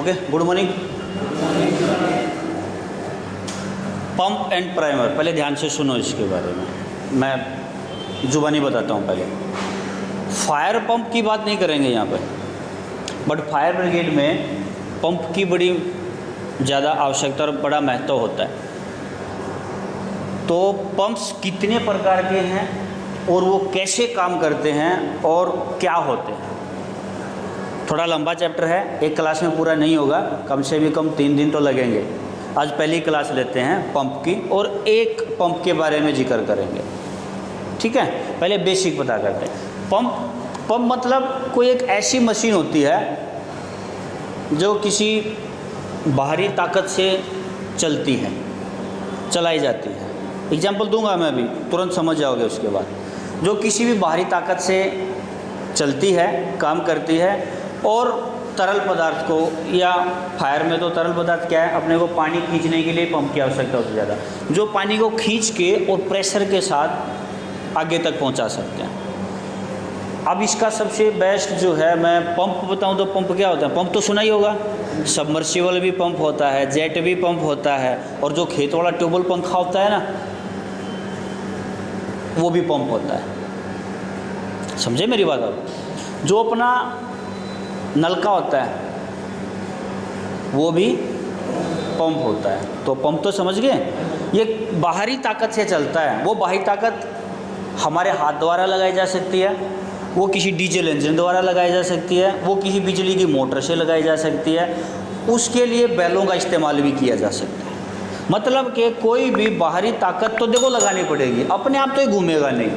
Okay, good morning. Pump and primer, पहले ध्यान से सुनो इसके बारे में, मैं जुबानी बताता हूँ। पहले फायर पंप की बात नहीं करेंगे यहाँ पे, बट फायर ब्रिगेड में पंप की बड़ी ज़्यादा आवश्यकता और बड़ा महत्व होता है। तो पंप्स कितने प्रकार के हैं और वो कैसे काम करते हैं और क्या होते हैं, थोड़ा लंबा चैप्टर है, एक क्लास में पूरा नहीं होगा, कम से भी कम 3 दिन तो लगेंगे। आज पहली क्लास लेते हैं पंप की और एक पंप के बारे में जिक्र करेंगे, ठीक है। पहले बेसिक पता करते हैं। पंप मतलब कोई एक ऐसी मशीन होती है जो किसी बाहरी ताकत से चलती है, चलाई जाती है। एग्जाम्पल दूंगा मैं अभी, तुरंत समझ जाओगे उसके बाद। जो किसी भी बाहरी ताकत से चलती है, काम करती है और तरल पदार्थ को, या फायर में तो तरल पदार्थ क्या है, अपने को पानी खींचने के लिए पंप की आवश्यकता होती है ज़्यादा, जो पानी को खींच के और प्रेशर के साथ आगे तक पहुंचा सकते हैं। अब इसका सबसे बेस्ट जो है, मैं पंप बताऊं तो पंप क्या होता है, पंप तो सुना ही होगा। सबमर्सिबल भी पंप होता है, जेट भी पंप होता है, और जो खेत वाला ट्यूबवेल पंखा होता है ना, वो भी पंप होता है। समझे मेरी बात आप? जो अपना नलका होता है वो भी पंप होता है। तो पंप तो समझ गए, ये बाहरी ताकत से चलता है। वो बाहरी ताकत हमारे हाथ द्वारा लगाई जा सकती है, वो किसी डीजल इंजन द्वारा लगाई जा सकती है, वो किसी बिजली की मोटर से लगाई जा सकती है, उसके लिए बैलों का इस्तेमाल भी किया जा सकता है। मतलब कि कोई भी बाहरी ताकत तो देखो लगानी पड़ेगी, अपने आप तो ये घूमेगा नहीं,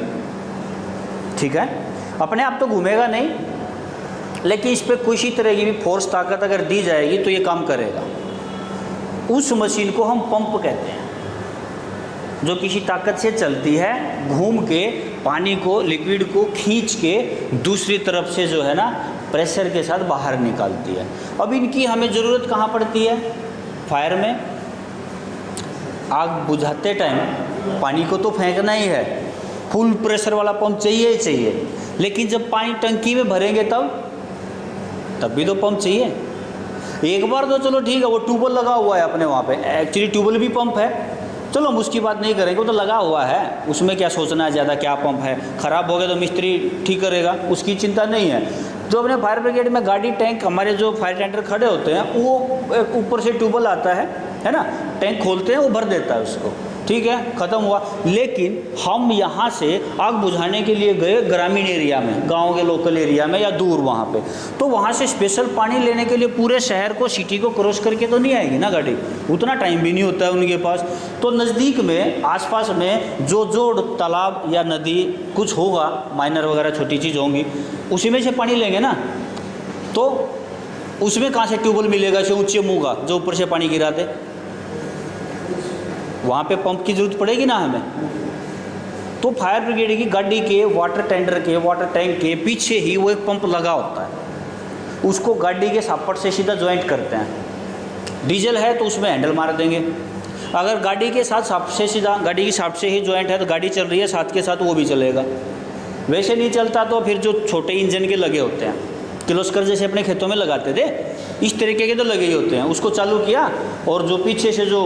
ठीक है, अपने आप तो घूमेगा नहीं, लेकिन इस पर किसी तरह की भी फोर्स ताकत अगर दी जाएगी तो ये काम करेगा। उस मशीन को हम पंप कहते हैं, जो किसी ताकत से चलती है, घूम के पानी को, लिक्विड को खींच के दूसरी तरफ से जो है ना प्रेशर के साथ बाहर निकालती है। अब इनकी हमें ज़रूरत कहाँ पड़ती है? फायर में आग बुझाते टाइम पानी को तो फेंकना ही है, फुल प्रेशर वाला पंप चाहिए ही चाहिए, लेकिन जब पानी टंकी में भरेंगे तब भी तो पंप चाहिए। एक बार तो चलो ठीक है, वो ट्यूबवेल लगा हुआ है अपने वहाँ पे, एक्चुअली ट्यूबवेल भी पंप है, चलो हम उसकी बात नहीं करेंगे, वो तो लगा हुआ है, उसमें क्या सोचना है ज़्यादा, क्या पंप है, ख़राब हो गया तो मिस्त्री ठीक करेगा, उसकी चिंता नहीं है। जो अपने फायर ब्रिगेड में गाड़ी, टैंक, हमारे जो फायर टेंडर खड़े होते हैं, वो ऊपर से ट्यूबवेल आता है ना, टैंक खोलते हैं, वो भर देता है उसको, ठीक है, ख़त्म हुआ। लेकिन हम यहाँ से आग बुझाने के लिए गए ग्रामीण एरिया में, गांव के लोकल एरिया में या दूर वहाँ पे, तो वहाँ से स्पेशल पानी लेने के लिए पूरे शहर को, सिटी को क्रॉस करके तो नहीं आएगी ना गाड़ी, उतना टाइम भी नहीं होता है उनके पास। तो नज़दीक में, आसपास में जो तालाब या नदी कुछ होगा, माइनर वगैरह छोटी चीज़ होंगी, उसी में से पानी लेंगे ना। तो उसमें कहाँ से ट्यूबवेल मिलेगा, इसे ऊँचे मुँह का जो ऊपर से पानी गिरा दे, वहाँ पे पंप की ज़रूरत पड़ेगी ना हमें। तो फायर ब्रिगेड की गाड़ी के, वाटर टेंडर के, वाटर टैंक के पीछे ही वो एक पंप लगा होता है, उसको गाड़ी के सापट से सीधा ज्वाइंट करते हैं। डीजल है तो उसमें हैंडल मार देंगे, अगर गाड़ी के साथ साप से सीधा, गाड़ी की साप से ही ज्वाइंट है तो गाड़ी चल रही है साथ के साथ वो भी चलेगा। वैसे नहीं चलता तो फिर जो छोटे इंजन के लगे होते हैं, किर्लोस्कर जैसे अपने खेतों में लगाते थे, इस तरीके के तो लगे ही होते हैं, उसको चालू किया और जो पीछे से जो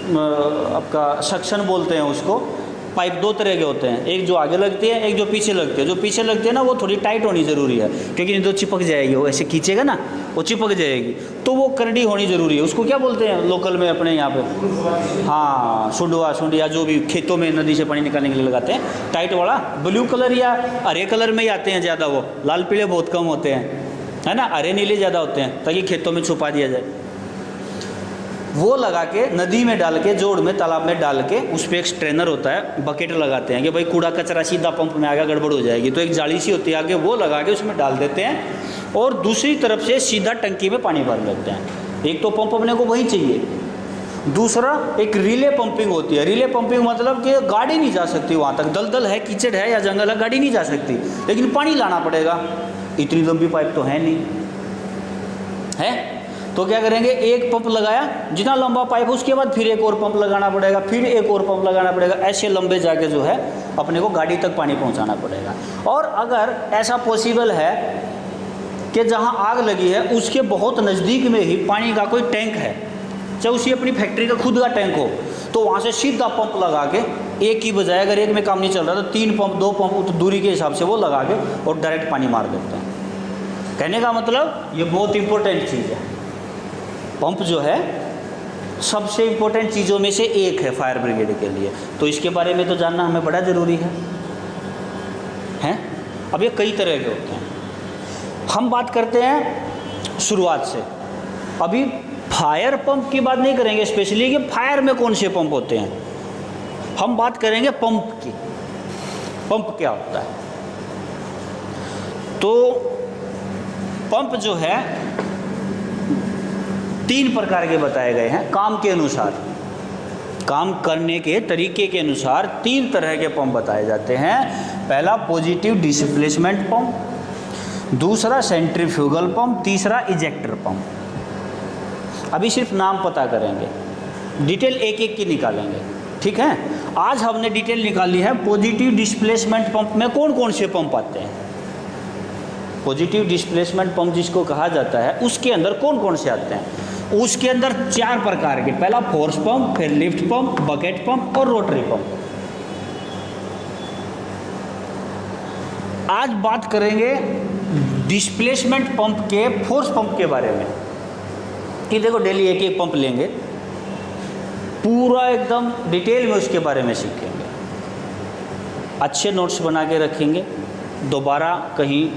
आपका सक्शन बोलते हैं उसको, पाइप 2 तरह के होते हैं, एक जो आगे लगती है, एक जो पीछे लगती है। जो पीछे लगती है ना वो थोड़ी टाइट होनी ज़रूरी है, क्योंकि नहीं तो चिपक जाएगी, वो ऐसे खींचेगा ना वो चिपक जाएगी, तो वो करड़ी होनी ज़रूरी है। उसको क्या बोलते हैं लोकल में अपने यहाँ पे? हाँ, सुंडिया, जो भी खेतों में नदी से पानी निकालने के लिए लगाते हैं, टाइट वाला। ब्लू कलर या हरे कलर में ही आते हैं ज़्यादा, वो लाल पीले बहुत कम होते हैं, है ना, हरे नीले ज़्यादा होते हैं, ताकि खेतों में छुपा दिया जाए। वो लगा के नदी में डाल के, जोड़ में, तालाब में डाल के, उस पर एक स्ट्रेनर होता है, बकेट लगाते हैं कि भाई कूड़ा कचरा सीधा पंप में आ गया, गड़बड़ हो जाएगी, तो एक जाली सी होती है आगे, वो लगा के उसमें डाल देते हैं और दूसरी तरफ से सीधा टंकी में पानी भर लेते हैं। एक तो पंप अपने को वही चाहिए, दूसरा एक रिले पंपिंग होती है। रिले पंपिंग मतलब कि गाड़ी नहीं जा सकती वहाँ तक, दलदल है, कीचड़ है या जंगल है, गाड़ी नहीं जा सकती, लेकिन पानी लाना पड़ेगा, इतनी लंबी पाइप तो है नहीं, है तो क्या करेंगे, एक पंप लगाया, जितना लंबा पाइप, उसके बाद फिर एक और पंप लगाना पड़ेगा, फिर एक और पंप लगाना पड़ेगा, ऐसे लंबे जाके जो है अपने को गाड़ी तक पानी पहुंचाना पड़ेगा। और अगर ऐसा पॉसिबल है कि जहाँ आग लगी है उसके बहुत नज़दीक में ही पानी का कोई टैंक है, चाहे उसी अपनी फैक्ट्री का खुद का टैंक हो, तो वहाँ से सीधा पंप लगा के एक की बजाय अगर एक में काम नहीं चल रहा तो 3 पंप 2 पंप तो दूरी के हिसाब से वो लगा के और डायरेक्ट पानी मार देते हैं। कहने का मतलब ये बहुत इम्पोर्टेंट चीज़ है। पंप जो है सबसे इम्पोर्टेंट चीज़ों में से एक है फायर ब्रिगेड के लिए, तो इसके बारे में तो जानना हमें बड़ा ज़रूरी है। अब ये कई तरह के होते हैं, हम बात करते हैं शुरुआत से। अभी फायर पंप की बात नहीं करेंगे स्पेशली कि फायर में कौन से पंप होते हैं, हम बात करेंगे पंप की। पंप क्या होता है? तो पंप जो है 3 प्रकार के बताए गए हैं काम के अनुसार, काम करने के तरीके के अनुसार 3 तरह के पंप बताए जाते हैं। पहला पॉजिटिव डिस्प्लेसमेंट पंप, दूसरा सेंट्रीफ्यूगल पंप, तीसरा इजेक्टर पंप। अभी सिर्फ नाम पता करेंगे, डिटेल एक एक की निकालेंगे, ठीक है। आज हमने डिटेल निकाली है पॉजिटिव डिस्प्लेसमेंट पंप में कौन कौन से पंप आते हैं। पॉजिटिव डिस्प्लेसमेंट पंप जिसको कहा जाता है उसके अंदर कौन कौन से आते हैं। उसके अंदर 4 प्रकार के, पहला फोर्स पंप, फिर लिफ्ट पंप, बकेट पंप और रोटरी पंप। आज बात करेंगे डिस्प्लेसमेंट पंप के फोर्स पंप के बारे में कि देखो डेली एक एक पंप लेंगे, पूरा एकदम डिटेल में उसके बारे में सीखेंगे। अच्छे नोट्स बना के रखेंगे, दोबारा कहीं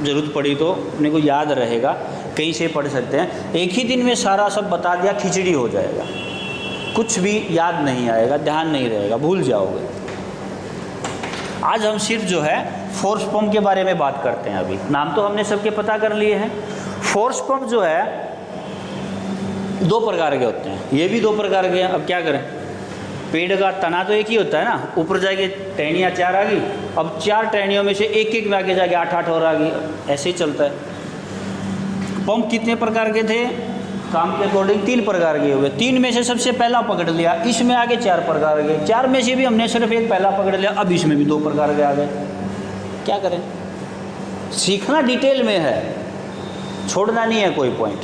ज़रूरत पड़ी तो अपने को याद रहेगा, कहीं से पढ़ सकते हैं। एक ही दिन में सारा सब बता दिया खिचड़ी हो जाएगा, कुछ भी याद नहीं आएगा, ध्यान नहीं रहेगा, भूल जाओगे। आज हम सिर्फ जो है फोर्स पंप के बारे में बात करते हैं। अभी नाम तो हमने सबके पता कर लिए हैं। फोर्स पंप जो है 2 प्रकार के होते हैं, ये भी 2 प्रकार के हैं। अब क्या करें, पेड़ का तना तो एक ही होता है ना, ऊपर जाके टहनियाँ 4 आ गई, अब 4 टहनियों में से एक एक में आगे जाके 8 और आ गई, ऐसे ही चलता है। पंप कितने प्रकार के थे? काम के अकॉर्डिंग 3 प्रकार के हुए। 3 में से सबसे पहला पकड़ लिया, इसमें आगे 4 प्रकार के, 4 में से भी हमने सिर्फ एक पहला पकड़ लिया, अब इसमें भी 2 प्रकार के आ गए। क्या करें, सीखना डिटेल में है, छोड़ना नहीं है कोई पॉइंट।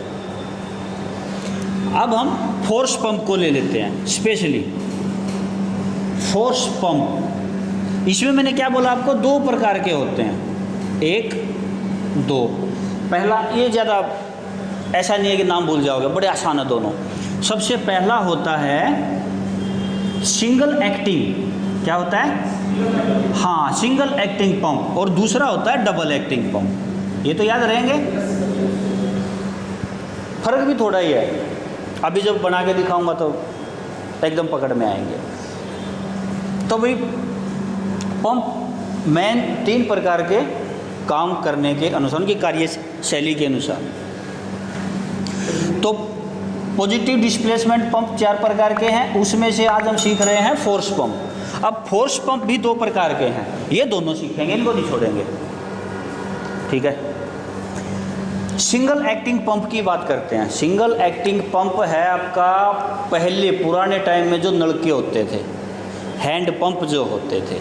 अब हम फोर्स पंप को ले लेते हैं स्पेशली। फोर्स पंप, इसमें मैंने क्या बोला आपको, 2 प्रकार के होते हैं, 1 2। पहला ये ज़्यादा ऐसा नहीं है कि नाम भूल जाओगे, बड़े आसान है दोनों। सबसे पहला होता है सिंगल एक्टिंग, क्या होता है? हाँ, सिंगल एक्टिंग पंप। और दूसरा होता है डबल एक्टिंग पंप। ये तो याद रहेंगे, फर्क भी थोड़ा ही है, अभी जब बना के दिखाऊंगा तो एकदम पकड़ में आएंगे। तो भाई पंप मेन 3 प्रकार के काम करने के अनुसार, उनकी कार्यशैली के अनुसार। तो पॉजिटिव डिस्प्लेसमेंट पंप 4 प्रकार के हैं, उसमें से आज हम सीख रहे हैं फोर्स पंप। अब फोर्स पंप भी 2 प्रकार के हैं, ये दोनों सीखेंगे, इनको नहीं छोड़ेंगे, ठीक है। सिंगल एक्टिंग पंप की बात करते हैं। सिंगल एक्टिंग पंप है आपका पहले पुराने टाइम में जो नलके होते थे, हैंड पंप जो होते थे।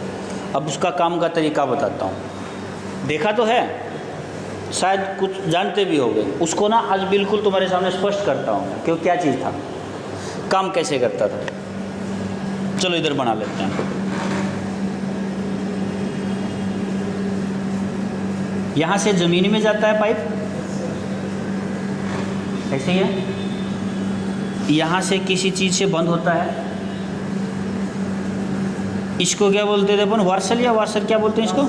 अब उसका काम का तरीका बताता हूँ, देखा तो है, शायद कुछ जानते भी होंगे। उसको ना आज बिल्कुल तुम्हारे सामने स्पष्ट करता हूँ कि वो क्या चीज़ था, काम कैसे करता था। चलो इधर बना लेते हैं। यहाँ से ज़मीन में जाता है पाइप, ऐसे ही है। यहाँ से किसी चीज़ से बंद होता है, इसको क्या बोलते थे अपन, वार्सल या वार्सल क्या बोलते हैं इसको।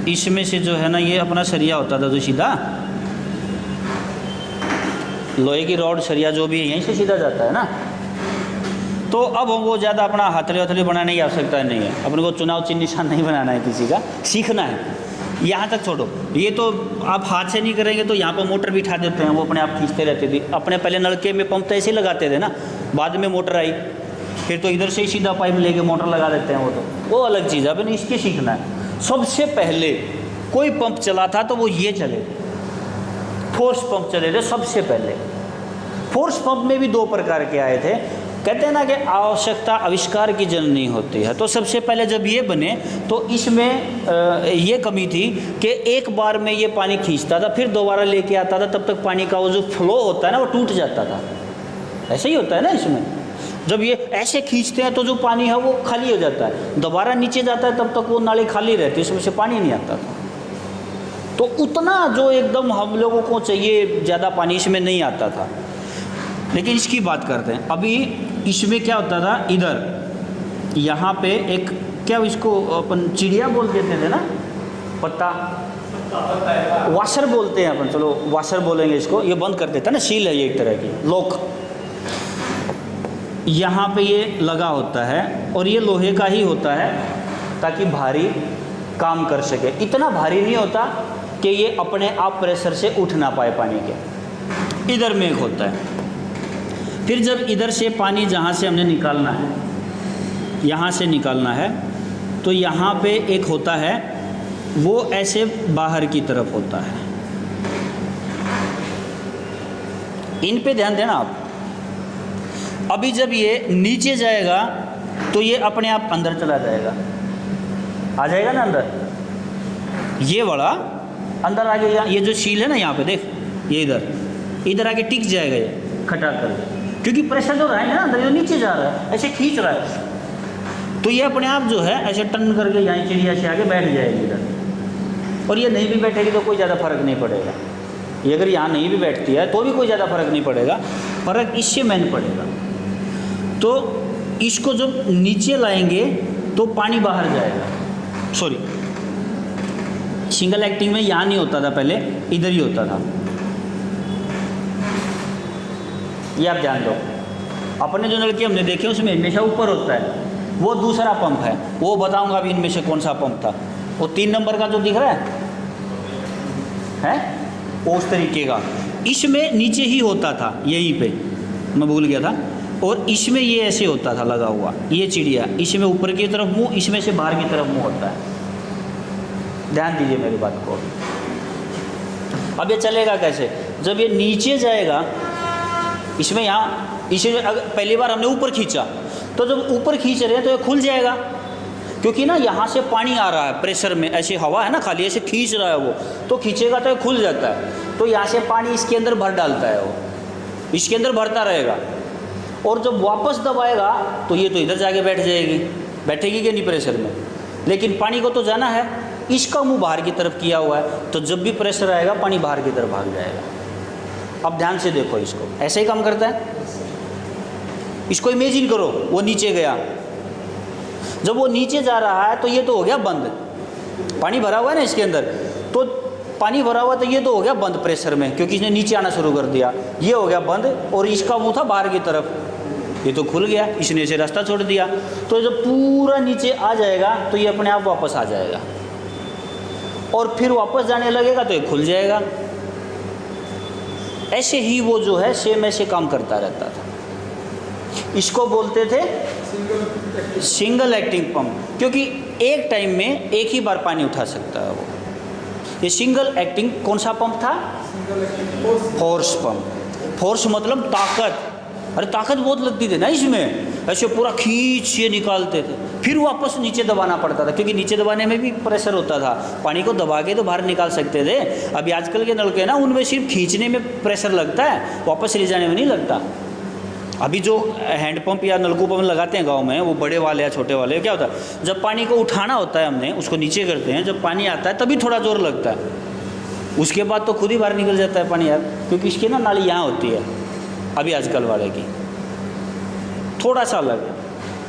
इसमें से जो है ना ये अपना सरिया होता था जो सीधा, लोहे की रॉड सरिया जो भी है यहीं से सीधा जाता है ना। तो अब वो ज़्यादा अपना हथले हथले बनाने की आवश्यकता नहीं है, अपने को चुनाव चिन्ह निशान नहीं बनाना है किसी का, सीखना है। यहाँ तक छोड़ो, ये तो आप हाथ से नहीं करेंगे तो यहाँ पर मोटर भी उठा देते हैं, वो अपने आप खींचते रहते थे। अपने पहले नलके में पंप तो ऐसे ही लगाते थे ना, बाद में मोटर आई, फिर तो इधर से ही सीधा पाइप लेके मोटर लगा देते हैं, वो अलग चीज़ है। अपने इसके सीखना है। सबसे पहले कोई पंप चला था तो वो ये चले थे, फोर्स पंप चले थे सबसे पहले। फोर्स पंप में भी 2 प्रकार के आए थे, कहते हैं ना कि आवश्यकता आविष्कार की जननी होती है। तो सबसे पहले जब ये बने तो इसमें ये कमी थी कि एक बार में ये पानी खींचता था, फिर दोबारा लेके आता था, तब तक पानी का वो जो फ्लो होता है ना वो टूट जाता था। ऐसे ही होता है ना, इसमें जब ये ऐसे खींचते हैं तो जो पानी है वो खाली हो जाता है, दोबारा नीचे जाता है तब तक वो नाली खाली रहती है, इसमें से पानी नहीं आता था। तो उतना जो एकदम हम लोगों को चाहिए ज़्यादा पानी इसमें नहीं आता था। लेकिन इसकी बात करते हैं। अभी इसमें क्या होता था, इधर यहाँ पे एक क्या इसको अपन चिड़िया बोल देते थे ना, पत्ता वाशर बोलते हैं अपन, चलो वाशर बोलेंगे इसको। ये बंद कर देता है ना, सील है ये एक तरह की, लॉक। यहाँ पे ये लगा होता है और ये लोहे का ही होता है ताकि भारी काम कर सके। इतना भारी नहीं होता कि ये अपने आप प्रेशर से उठ ना पाए पानी के। इधर में एक होता है। फिर जब इधर से पानी जहाँ से हमने निकालना है, यहाँ से निकालना है, तो यहाँ पे एक होता है वो ऐसे बाहर की तरफ होता है। इन पे ध्यान देना आप। अभी जब ये नीचे जाएगा तो ये अपने आप अंदर चला जाएगा, आ जाएगा ना अंदर। ये वाला अंदर आ गया, ये जो शील है ना यहाँ पे देख, ये इधर आके टिक जाएगा ये खटा कर, क्योंकि प्रेशर जो रहा है ना अंदर, जो नीचे जा रहा है ऐसे खींच रहा है, तो ये अपने आप जो है ऐसे टर्न करके यहाँ चिड़िया से आगे बैठ जाएगी इधर। और ये नहीं भी बैठेगी तो कोई ज़्यादा फर्क नहीं पड़ेगा। ये अगर यहाँ नहीं भी बैठती है तो भी कोई ज़्यादा फर्क नहीं पड़ेगा, फर्क इससे मेन पड़ेगा। तो इसको जब नीचे लाएंगे तो पानी बाहर जाएगा। सॉरी, सिंगल एक्टिंग में यहाँ नहीं होता था, पहले इधर ही होता था। ये आप जान दो, अपने जो नलके हमने देखे उसमें हमेशा ऊपर होता है, वो दूसरा पंप है, वो बताऊंगा अभी इनमें से कौन सा पंप था। वो 3 नंबर का जो दिख रहा है वो उस तरीके का, इसमें नीचे ही होता था, यहीं पे मैं भूल गया था। और इसमें ये ऐसे होता था लगा हुआ, ये चिड़िया इसमें ऊपर की तरफ मुंह, इसमें से बाहर की तरफ मुंह होता है। ध्यान दीजिए मेरी बात को। अब ये चलेगा कैसे, जब ये नीचे जाएगा इसमें, यहाँ इसे अगर पहली बार हमने ऊपर खींचा तो जब ऊपर खींच रहे हैं तो ये खुल जाएगा, क्योंकि ना यहाँ से पानी आ रहा है प्रेशर में, ऐसे हवा है ना खाली, ऐसे खींच रहा है वो, तो खींचेगा तो ये खुल जाता है। तो यहाँ से पानी इसके अंदर भर डालता है, वो इसके अंदर भरता रहेगा। और जब वापस दबाएगा तो ये तो इधर जाके बैठ जाएगी, बैठेगी कि नहीं प्रेशर में, लेकिन पानी को तो जाना है। इसका मुंह बाहर की तरफ किया हुआ है, तो जब भी प्रेशर आएगा पानी बाहर की तरफ भाग जाएगा। अब ध्यान से देखो इसको, ऐसे ही काम करता है। इसको इमेजिन करो, वो नीचे गया, जब वो नीचे जा रहा है तो ये तो हो गया बंद, पानी भरा हुआ है ना इसके अंदर, तो पानी भरा हुआ तो ये तो हो गया बंद प्रेशर में, क्योंकि इसने नीचे आना शुरू कर दिया, ये हो गया बंद। और इसका मुंह था बाहर की तरफ, ये तो खुल गया, इसने इसे रास्ता छोड़ दिया। तो जब पूरा नीचे आ जाएगा तो ये अपने आप वापस आ जाएगा, और फिर वापस जाने लगेगा तो ये खुल जाएगा। ऐसे ही वो जो है सेम ऐसे काम करता रहता था। इसको बोलते थे सिंगल एक्टिंग पंप, क्योंकि एक टाइम में एक ही बार पानी उठा सकता है वो। ये सिंगल एक्टिंग कौन सा पंप था? Force pump. फोर्स मतलब ताकत। अरे ताकत बहुत लगती थी ना इसमें, ऐसे पूरा खींच के निकालते थे, फिर वापस नीचे दबाना पड़ता था, क्योंकि नीचे दबाने में भी प्रेशर होता था। पानी को दबा के तो बाहर निकाल सकते थे। अभी आजकल के नलके ना उनमें सिर्फ खींचने में प्रेशर लगता है, वापस ले जाने में नहीं लगता। अभी जो हैंडपम्प या नलकूप हम लगाते हैं गांव में, वो बड़े वाले या छोटे वाले, क्या होता है जब पानी को उठाना होता है हमने, उसको नीचे करते हैं, जब पानी आता है तभी थोड़ा जोर लगता है, उसके बाद तो खुद ही बाहर निकल जाता है पानी यार, क्योंकि इसकी ना नाली यहाँ होती है अभी आजकल वाले की, थोड़ा सा अलग है,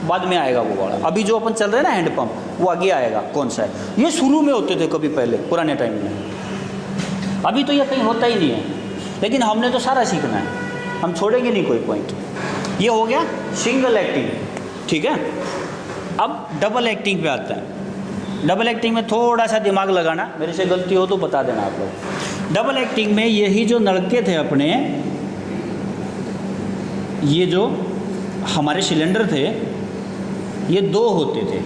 बाद में आएगा वो वाला। अभी जो अपन चल रहे हैं ना हैंडपम्प, वो आगे आएगा। कौन सा है? ये शुरू में होते थे कभी पहले पुराने टाइम में, अभी तो ये कहीं होता ही नहीं है, लेकिन हमने तो सारा सीखना है, हम छोड़ेंगे नहीं कोई पॉइंट। ये हो गया सिंगल एक्टिंग, ठीक है। अब डबल एक्टिंग पे आता है। डबल एक्टिंग में थोड़ा सा दिमाग लगाना, मेरे से गलती हो तो बता देना आप लोग। डबल एक्टिंग में यही जो नलके थे अपने, ये जो हमारे सिलेंडर थे, ये 2 होते थे।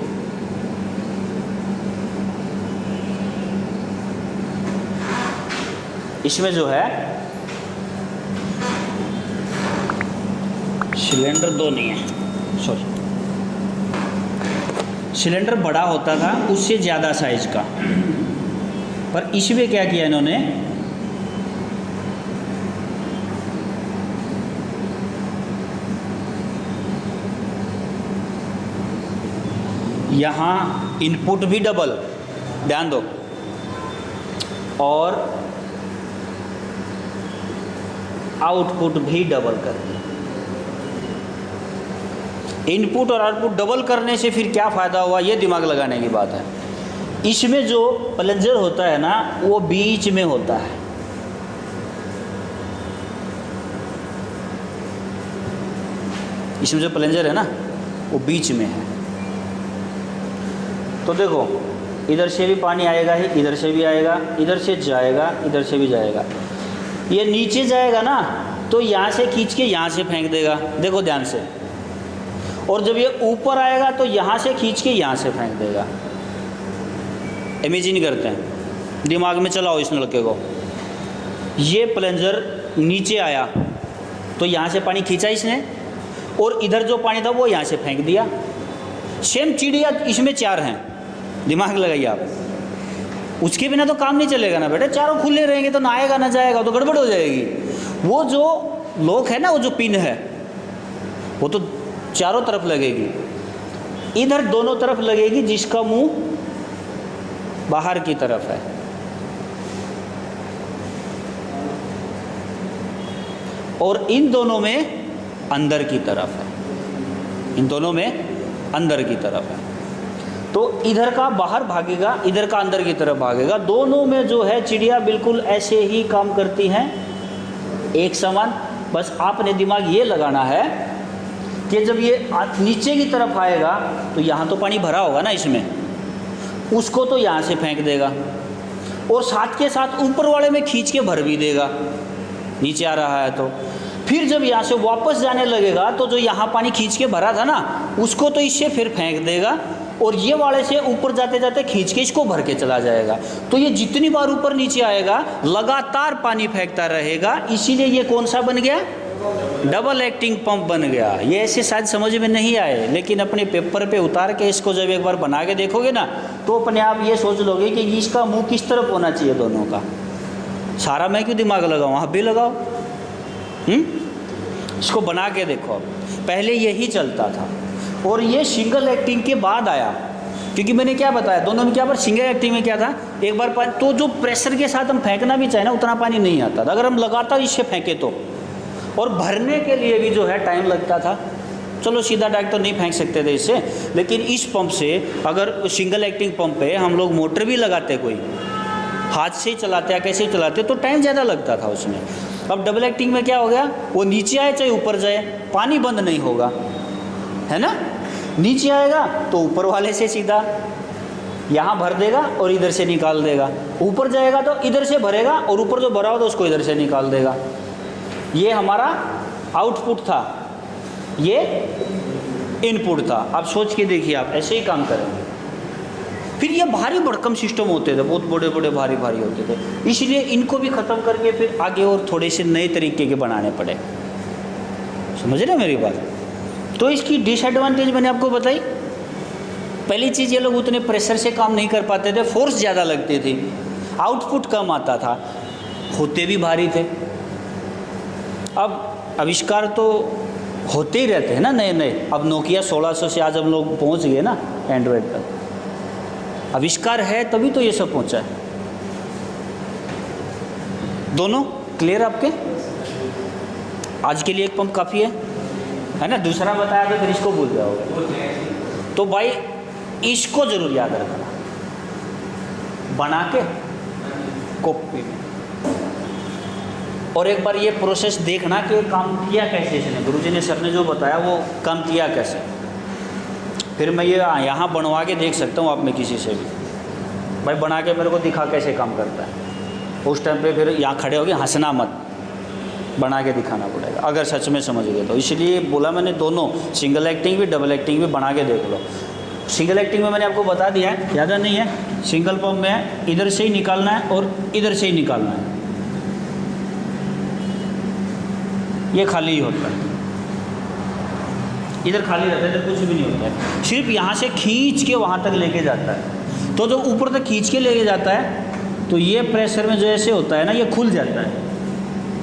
इसमें जो है सिलेंडर 2 नहीं है, सॉरी, सिलेंडर बड़ा होता था उससे ज़्यादा साइज का, पर इसमें क्या किया इन्होंने, यहाँ इनपुट भी डबल, ध्यान दो, और आउटपुट भी डबल कर दिया। इनपुट और आउटपुट डबल करने से फिर क्या फ़ायदा हुआ, ये दिमाग लगाने की बात है। इसमें जो प्लंजर होता है ना वो बीच में होता है, इसमें जो प्लंजर है ना वो बीच में है। तो देखो इधर से भी पानी आएगा ही, इधर से भी आएगा, इधर से जाएगा, इधर से भी जाएगा। ये नीचे जाएगा ना तो यहाँ से खींच के यहाँ से फेंक देगा, देखो ध्यान से, और जब ये ऊपर आएगा तो यहाँ से खींच के यहाँ से फेंक देगा। इमेजिन करते हैं, दिमाग में चलाओ इस लड़के को, ये प्लंजर नीचे आया तो यहाँ से पानी खींचा इसने, और इधर जो पानी था वो यहाँ से फेंक दिया। सेम चिड़िया इसमें 4 हैं, दिमाग लगाइए आप, उसके बिना तो काम नहीं चलेगा ना बेटे, चारों खुले रहेंगे तो ना आएगा ना जाएगा, तो गड़बड़ हो जाएगी। वो जो लॉक है ना, वो जो पिन है वो तो चारों तरफ लगेगी, इधर दोनों तरफ लगेगी जिसका मुंह बाहर की तरफ है, और इन दोनों में अंदर की तरफ है, इन दोनों में अंदर की तरफ है। तो इधर का बाहर भागेगा, इधर का अंदर की तरफ भागेगा। दोनों में जो है चिड़िया बिल्कुल ऐसे ही काम करती हैं, एक समान। बस आपने दिमाग ये लगाना है कि जब ये नीचे की तरफ आएगा तो यहाँ तो पानी भरा होगा ना इसमें, उसको तो यहाँ से फेंक देगा, और साथ के साथ ऊपर वाले में खींच के भर भी देगा, नीचे आ रहा है तो। फिर जब यहाँ से वापस जाने लगेगा तो जो यहाँ पानी खींच के भरा था ना उसको तो इससे फिर फेंक देगा, और ये वाले से ऊपर जाते जाते खींच के इसको भर के चला जाएगा। तो ये जितनी बार ऊपर नीचे आएगा लगातार पानी फेंकता रहेगा, इसीलिए ये कौन सा बन गया, डबल एक्टिंग पंप बन गया। ये ऐसे शायद समझ में नहीं आए, लेकिन अपने पेपर पे उतार के इसको जब एक बार बना के देखोगे ना तो अपने आप ये सोच लोगे कि इसका मुंह किस तरफ होना चाहिए दोनों का। सारा मैं क्यों दिमाग लगाऊँ, आप भी लगाओ। इसको बना के देखो। पहले यही चलता था और ये सिंगल एक्टिंग के बाद आया, क्योंकि मैंने क्या बताया दोनों में क्या, पर सिंगल एक्टिंग में क्या था, एक बार पानी तो जो प्रेशर के साथ हम फेंकना भी चाहे ना उतना पानी नहीं आता था अगर हम लगातार इससे फेंके तो, और भरने के लिए भी जो है टाइम लगता था। चलो सीधा डायरेक्ट तो नहीं फेंक सकते थे इससे, लेकिन इस पंप से अगर सिंगल एक्टिंग पंप पे हम लोग मोटर भी लगाते, कोई हाथ से ही चलाते या कैसे चलाते, तो टाइम ज़्यादा लगता था उसमें। अब डबल एक्टिंग में क्या हो गया, वो नीचे आए चाहे ऊपर जाए पानी बंद नहीं होगा, है ना। नीचे आएगा तो ऊपर वाले से सीधा यहाँ भर देगा और इधर से निकाल देगा, ऊपर जाएगा तो इधर से भरेगा और ऊपर जो भरा हो तो उसको इधर से निकाल देगा। ये हमारा आउटपुट था, ये इनपुट था। अब सोच के देखिए, आप ऐसे ही काम करेंगे। फिर ये भारी भरकम सिस्टम होते थे, बहुत बड़े बड़े भारी भारी होते थे, इसलिए इनको भी ख़त्म करके फिर आगे और थोड़े से नए तरीके के बनाने पड़े। समझ रहे मेरी बात। तो इसकी डिसएडवांटेज मैंने आपको बताई। पहली चीज़, ये लोग उतने प्रेशर से काम नहीं कर पाते थे, फोर्स ज़्यादा लगती थी, आउटपुट कम आता था, होते भी भारी थे। अब आविष्कार तो होते ही रहते हैं ना नए नए। अब नोकिया 1600 से आज हम लोग पहुंच गए ना एंड्रॉयड तक। आविष्कार है तभी तो ये सब पहुंचा है। दोनों क्लियर आपके? आज के लिए एक पंप काफ़ी है ना। दूसरा बताया तो फिर इसको भूल जाओगे। तो भाई इसको जरूर याद रखना, बना के कॉपी में, और एक बार ये प्रोसेस देखना कि काम किया कैसे इसने, गुरुजी ने सर ने जो बताया वो काम किया कैसे। फिर मैं ये यहाँ बनवा के देख सकता हूँ आप में किसी से भी, भाई बना के मेरे को दिखा कैसे काम करता है। उस टाइम पे फिर यहाँ खड़े हो गए, हंसना मत, बना के दिखाना पड़ेगा अगर सच में समझ गए तो। इसलिए बोला मैंने दोनों, सिंगल एक्टिंग भी डबल एक्टिंग भी बना के देख लो। सिंगल एक्टिंग में मैंने आपको बता दिया है, ज़्यादा नहीं है। सिंगल पंप में इधर से ही निकालना है और इधर से ही निकालना है, ये खाली ही होता है। इधर खाली रहता है, इधर कुछ भी नहीं होता है, सिर्फ यहाँ से खींच के वहाँ तक लेके जाता है। तो जो ऊपर तक खींच के लेके जाता है तो ये प्रेशर में जो ऐसे होता है ना, ये खुल जाता है,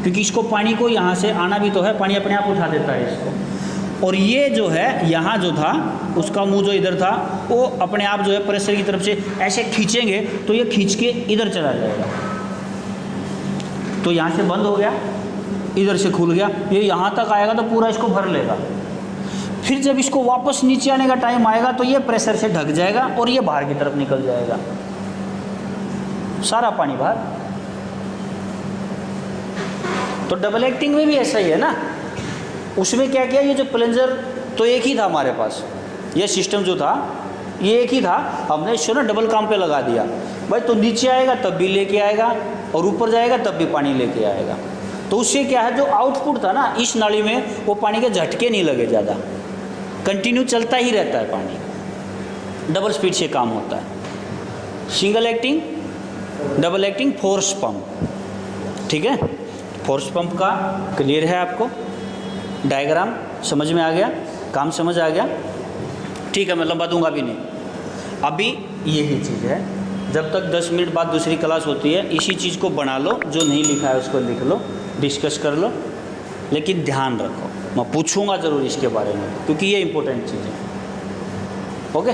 क्योंकि इसको पानी को यहाँ से आना भी तो है, पानी अपने आप उठा देता है इसको। और ये जो है यहाँ जो था उसका मुंह जो इधर था वो अपने आप जो है प्रेशर की तरफ से ऐसे खींचेंगे तो ये खींच के इधर चला जाएगा। तो यहाँ से बंद हो गया, इधर से खुल गया, ये यहाँ तक आएगा तो पूरा इसको भर लेगा। फिर जब इसको वापस नीचे आने का टाइम आएगा तो ये प्रेशर से ढक जाएगा और ये बाहर की तरफ निकल जाएगा, सारा पानी बाहर। तो डबल एक्टिंग में भी ऐसा ही है ना। उसमें क्या किया, ये जो प्लंजर तो एक ही था हमारे पास, ये सिस्टम जो था ये एक ही था, हमने इसको ना डबल काम पे लगा दिया भाई। तो नीचे आएगा तब भी लेके आएगा और ऊपर जाएगा तब भी पानी लेके आएगा। तो उससे क्या है, जो आउटपुट था ना इस नाली में वो पानी के झटके नहीं लगे ज़्यादा, कंटिन्यू चलता ही रहता है पानी, डबल स्पीड से काम होता है। Single acting, double acting, force pump, ठीक है। फोर्स पंप का क्लियर है आपको, डायग्राम समझ में आ गया, काम समझ आ गया, ठीक है। मैं लंबा दूंगा भी नहीं, अभी यही चीज़ है। जब तक 10 मिनट बाद दूसरी क्लास होती है इसी चीज़ को बना लो, जो नहीं लिखा है उसको लिख लो, डिस्कस कर लो, लेकिन ध्यान रखो मैं पूछूंगा ज़रूर इसके बारे में, क्योंकि ये इंपॉर्टेंट चीज़ है। ओके।